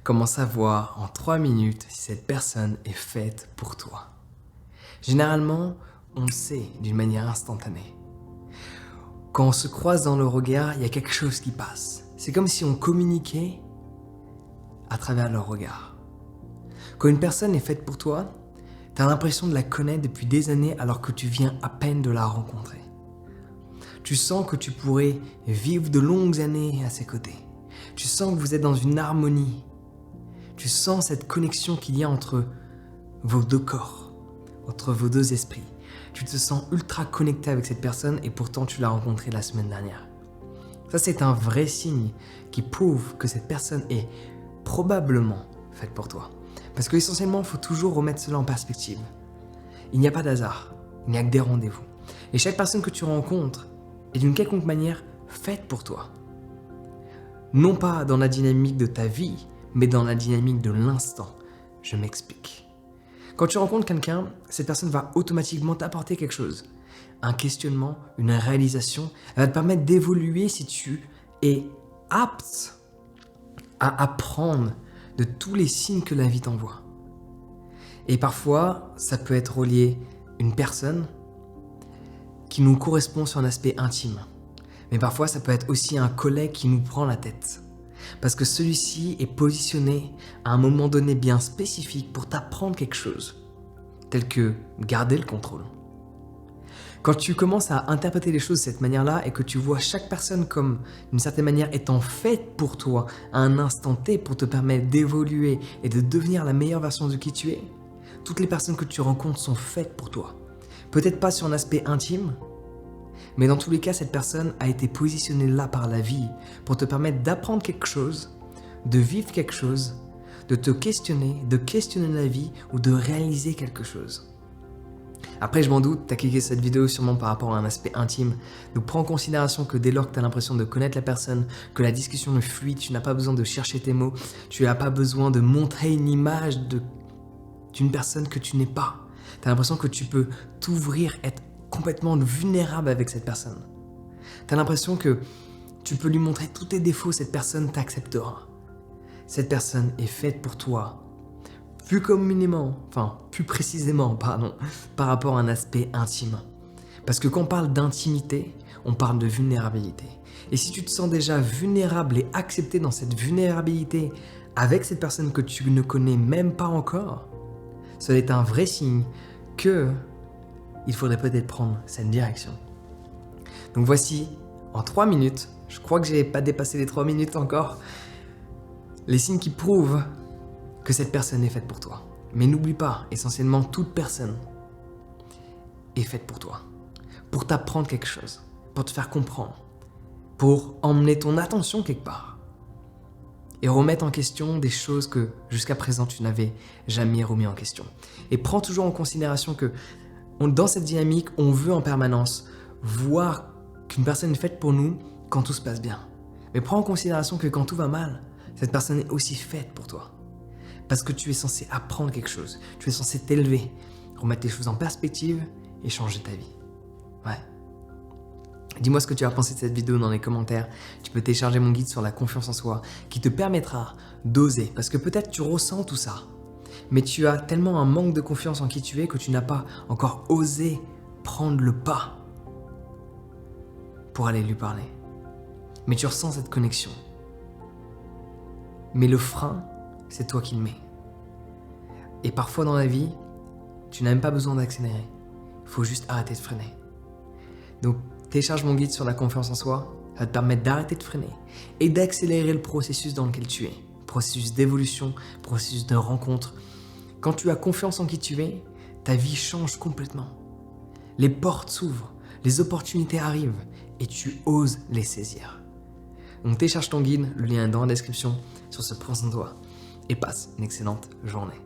Comment savoir en 3 minutes si cette personne est faite pour toi? Généralement, on le sait d'une manière instantanée. Quand on se croise dans le regard, il y a quelque chose qui passe. C'est comme si on communiquait à travers leur regard. Quand une personne est faite pour toi, tu as l'impression de la connaître depuis des années alors que tu viens à peine de la rencontrer. Tu sens que tu pourrais vivre de longues années à ses côtés. Tu sens que vous êtes dans une harmonie. Tu sens cette connexion qu'il y a entre vos deux corps, entre vos deux esprits. Tu te sens ultra connecté avec cette personne et pourtant tu l'as rencontrée la semaine dernière. Ça, c'est un vrai signe qui prouve que cette personne est probablement faite pour toi. Parce qu'essentiellement, il faut toujours remettre cela en perspective. Il n'y a pas d'hasard, il n'y a que des rendez-vous. Et chaque personne que tu rencontres est d'une quelconque manière faite pour toi. Non pas dans la dynamique de ta vie, mais dans la dynamique de l'instant. Je m'explique. Quand tu rencontres quelqu'un, cette personne va automatiquement t'apporter quelque chose. Un questionnement, une réalisation. Elle va te permettre d'évoluer si tu es apte à apprendre de tous les signes que la vie t'envoie. Et parfois, ça peut être relié à une personne qui nous correspond sur un aspect intime. Mais parfois, ça peut être aussi un collègue qui nous prend la tête. Parce que celui-ci est positionné à un moment donné bien spécifique pour t'apprendre quelque chose, tel que garder le contrôle. Quand tu commences à interpréter les choses de cette manière-là et que tu vois chaque personne comme, d'une certaine manière, étant faite pour toi à un instant T pour te permettre d'évoluer et de devenir la meilleure version de qui tu es, toutes les personnes que tu rencontres sont faites pour toi. Peut-être pas sur un aspect intime, mais dans tous les cas, cette personne a été positionnée là par la vie pour te permettre d'apprendre quelque chose, de vivre quelque chose, de te questionner, de questionner la vie ou de réaliser quelque chose. Après, je m'en doute, tu as cliqué cette vidéo sûrement par rapport à un aspect intime. Donc prends en considération que dès lors que tu as l'impression de connaître la personne, que la discussion est fluide, tu n'as pas besoin de chercher tes mots, tu n'as pas besoin de montrer une image d'une personne que tu n'es pas. Tu as l'impression que tu peux t'ouvrir, être complètement vulnérable avec cette personne. Tu as l'impression que tu peux lui montrer tous tes défauts, cette personne t'acceptera. Cette personne est faite pour toi, plus précisément, par rapport à un aspect intime. Parce que quand on parle d'intimité, on parle de vulnérabilité. Et si tu te sens déjà vulnérable et accepté dans cette vulnérabilité avec cette personne que tu ne connais même pas encore, cela est un vrai signe que il faudrait peut-être prendre cette direction. Donc voici, en 3 minutes, je crois que je n'ai pas dépassé les 3 minutes encore, les signes qui prouvent que cette personne est faite pour toi. Mais n'oublie pas, essentiellement, toute personne est faite pour toi. Pour t'apprendre quelque chose, pour te faire comprendre, pour emmener ton attention quelque part. Et remettre en question des choses que jusqu'à présent tu n'avais jamais remis en question. Et prends toujours en considération que dans cette dynamique, on veut en permanence voir qu'une personne est faite pour nous quand tout se passe bien. Mais prends en considération que quand tout va mal, cette personne est aussi faite pour toi. Parce que tu es censé apprendre quelque chose, tu es censé t'élever, remettre les choses en perspective et changer ta vie. Ouais. Dis-moi ce que tu as pensé de cette vidéo dans les commentaires. Tu peux télécharger mon guide sur la confiance en soi qui te permettra d'oser. Parce que peut-être tu ressens tout ça, mais tu as tellement un manque de confiance en qui tu es que tu n'as pas encore osé prendre le pas pour aller lui parler. Mais tu ressens cette connexion. Mais le frein, c'est toi qui le mets. Et parfois dans la vie, tu n'as même pas besoin d'accélérer. Il faut juste arrêter de freiner. Donc, télécharge mon guide sur la confiance en soi. Ça va te permettre d'arrêter de freiner et d'accélérer le processus dans lequel tu es. Processus d'évolution, processus de rencontre. Quand tu as confiance en qui tu es, ta vie change complètement. Les portes s'ouvrent, les opportunités arrivent et tu oses les saisir. Donc télécharge ton guide, le lien est dans la description. Sur ce, prends soin de toi et passe une excellente journée.